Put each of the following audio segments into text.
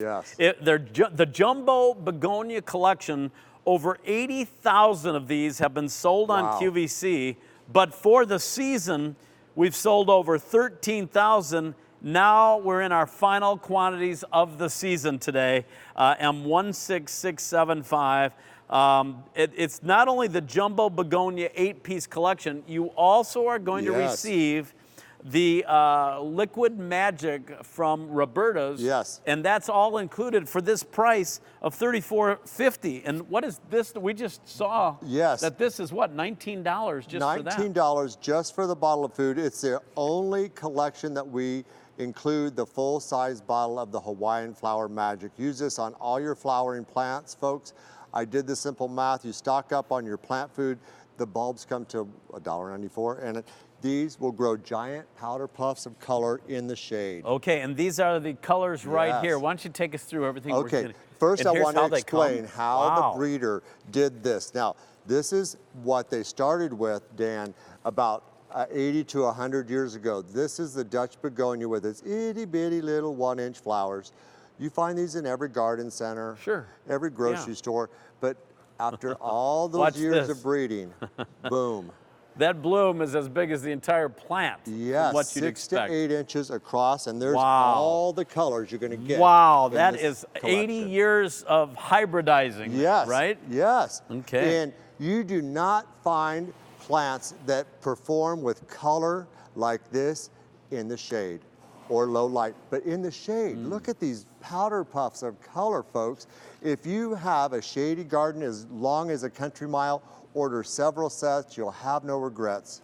Yes. The Jumbo Begonia collection, over 80,000 of these have been sold on QVC, but for the season, we've sold over 13,000. Now we're in our final quantities of the season today, M16675. It's not only the Jumbo Begonia 8-piece collection, you also are going to receive the Liquid Magic from Roberta's. Yes. And that's all included for this price of $34.50. And what is this? We just saw that this is what, $19 just for that? $19 just for the bottle of food. It's the only collection that we include the full-size bottle of the Hawaiian Flower Magic. Use this on all your flowering plants, folks. I did the simple math. You stock up on your plant food. The bulbs come to $1.94, and these will grow giant powder puffs of color in the shade. Okay, and these are the colors right here. Why don't you take us through everything we're getting? First I want to explain how the breeder did this. Now, this is what they started with, Dan, about 80 to 100 years ago. This is the Dutch begonia with its itty bitty little 1-inch flowers. You find these in every garden center, every grocery store, but after all those years of breeding, boom. That bloom is as big as the entire plant. Yes, what you'd 6 expect. to 8 inches across, and there's all the colors you're going to get. Wow, that is 80 years of hybridizing, right? Yes. Okay. And you do not find plants that perform with color like this in the shade or low light, but in the shade. Look at these powder puffs of color, folks. If you have a shady garden as long as a country mile, order several sets, you'll have no regrets.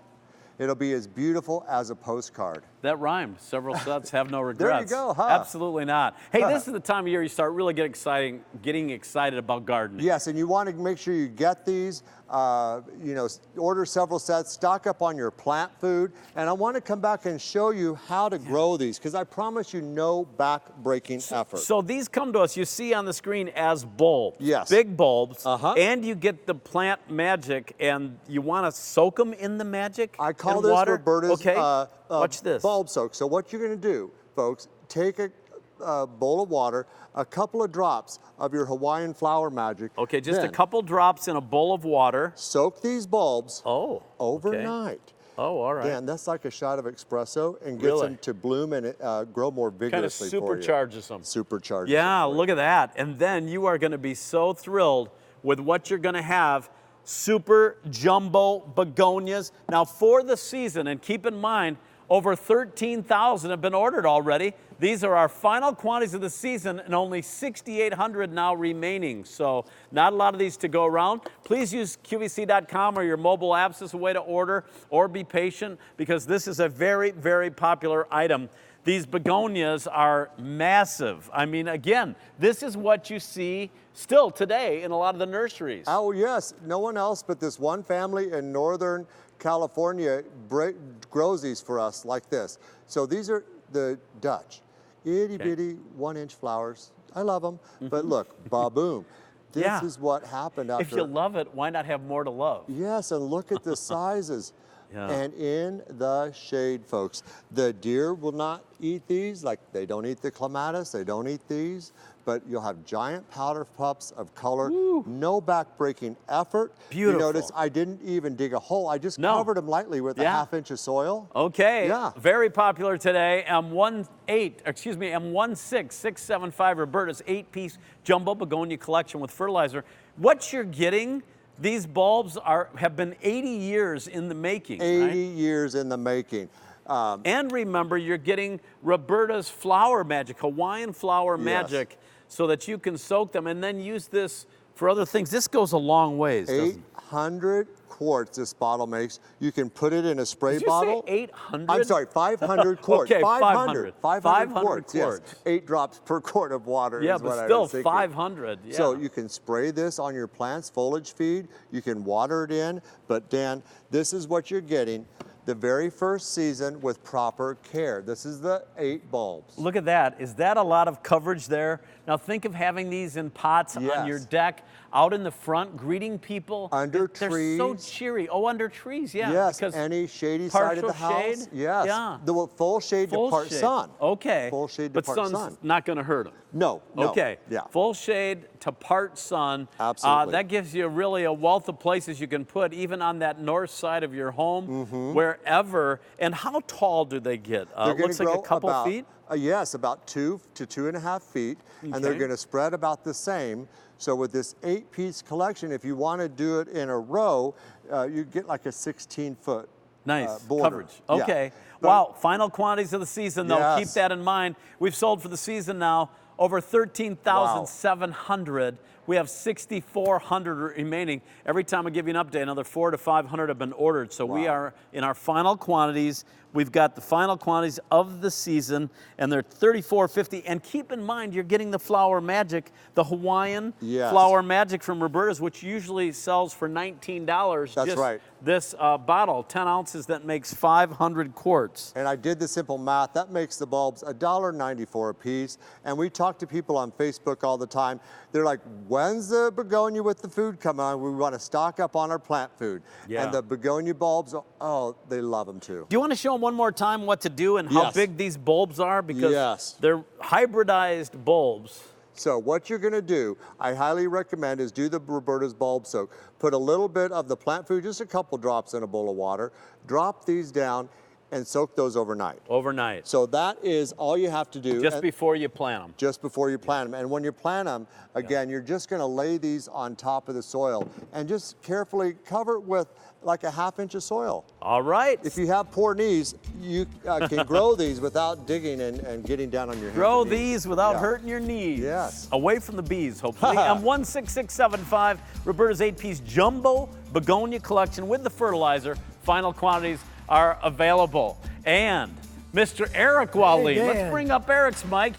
It'll be as beautiful as a postcard. That rhymed. Several sets, have no regrets. There you go, huh? Absolutely not. Hey, this is the time of year you start really getting excited about gardening. Yes, and you want to make sure you get these. Order several sets, stock up on your plant food, and I want to come back and show you how to grow these, because I promise you no back-breaking effort. So these come to us, you see on the screen, as bulbs. Yes. Big bulbs. And you get the plant magic, and you want to soak them in the magic. I call this Roberta's watch this. Bulb soak. So what you're going to do, folks, take a bowl of water, a couple of drops of your Hawaiian Flower Magic. Okay, just a couple drops in a bowl of water. Soak these bulbs overnight. Oh, all right. Dan, that's like a shot of espresso and gets them to bloom and grow more vigorously for you. Kind of supercharges them. Supercharges. Yeah, look at that. And then you are going to be so thrilled with what you're going to have. Super Jumbo Begonias. Now, for the season, and keep in mind, over 13,000 have been ordered already. These are our final quantities of the season, and only 6,800 now remaining. So not a lot of these to go around. Please use QVC.com or your mobile apps as a way to order, or be patient, because this is a very, very popular item. These begonias are massive. I mean, again, this is what you see still today in a lot of the nurseries. Oh, yes. No one else but this one family in Northern California grows these for us like this. So these are the Dutch. Itty bitty 1-inch flowers. I love them. But look, ba-boom. This is what happened after. If you love it, why not have more to love? Yes, and look at the sizes. And in the shade, folks. The deer will not eat these, like they don't eat the clematis, they don't eat these, but you'll have giant powder puffs of color, no back-breaking effort. Beautiful. You notice I didn't even dig a hole, I just covered them lightly with a ½ inch of soil. Okay, very popular today. M16675, Roberta's 8-piece Jumbo Begonia collection with fertilizer. What you're getting, these bulbs have been 80 years in the making. 80 years in the making. And remember, you're getting Roberta's Flower Magic, Hawaiian Flower Magic, so that you can soak them and then use this for other things. This goes a long ways, doesn't it? 800 quarts this bottle makes. You can put it in a spray bottle. Did you say 800? I'm sorry, 500 quarts. Okay, 500 quarts. Yes. 8 drops per quart of water is what I was thinking. Yeah, but still 500. Yeah. So you can spray this on your plants' foliage feed. You can water it in. But Dan, this is what you're getting the very first season with proper care. This is the 8 bulbs. Look at that. Is that a lot of coverage there? Now think of having these in pots on your deck, out in the front, greeting people. Under trees. They're so cheery. Oh, under trees, Yes, any shady side of the house. Shade? Yes. Yeah. The full shade to part sun. Okay. Full shade to part sun. But sun's not going to hurt them. No. Okay. Yeah. Full shade to part sun. Absolutely. That gives you really a wealth of places you can put, even on that north side of your home, wherever. And how tall do they get? Looks like a couple feet? Yes, about 2 to 2.5 feet, and they're going to spread about the same. So with this 8-piece collection, if you want to do it in a row, you get like a 16-foot Nice border. coverage. Okay. Yeah. Wow. Final quantities of the season, though. Yes. Keep that in mind. We've sold for the season now over 13,700. We have 6,400 remaining. Every time I give you an update, another 400 to 500 have been ordered. So we are in our final quantities. We've got the final quantities of the season, and they're $34.50. And keep in mind, you're getting the Flower Magic, the Hawaiian Flower Magic from Roberta's, which usually sells for $19. That's just right. This bottle, 10 ounces, that makes 500 quarts. And I did the simple math. That makes the bulbs $1.94 a piece. And we talk to people on Facebook all the time. They're like, when's the begonia with the food come on? We want to stock up on our plant food. Yeah. And the begonia bulbs, oh, they love them too. Do you want to show them one more time what to do and how big these bulbs are? Because they're hybridized bulbs. So what you're going to do, I highly recommend, is do the Roberta's bulb soak. Put a little bit of the plant food, just a couple drops in a bowl of water. Drop these down and soak those overnight. Overnight. So that is all you have to do. Just before you plant them. Just before you plant them. And when you plant them, again, you're just going to lay these on top of the soil and just carefully cover it with like a 1/2 inch of soil. All right. If you have poor knees, you can grow these without digging and getting down on your hands. Grow these without hurting your knees. Yes. Away from the bees, hopefully. And 16675, Roberta's 8-piece jumbo begonia collection with the fertilizer. Final quantities are available. And Mr. Eric Wally, let's bring up Eric's mic.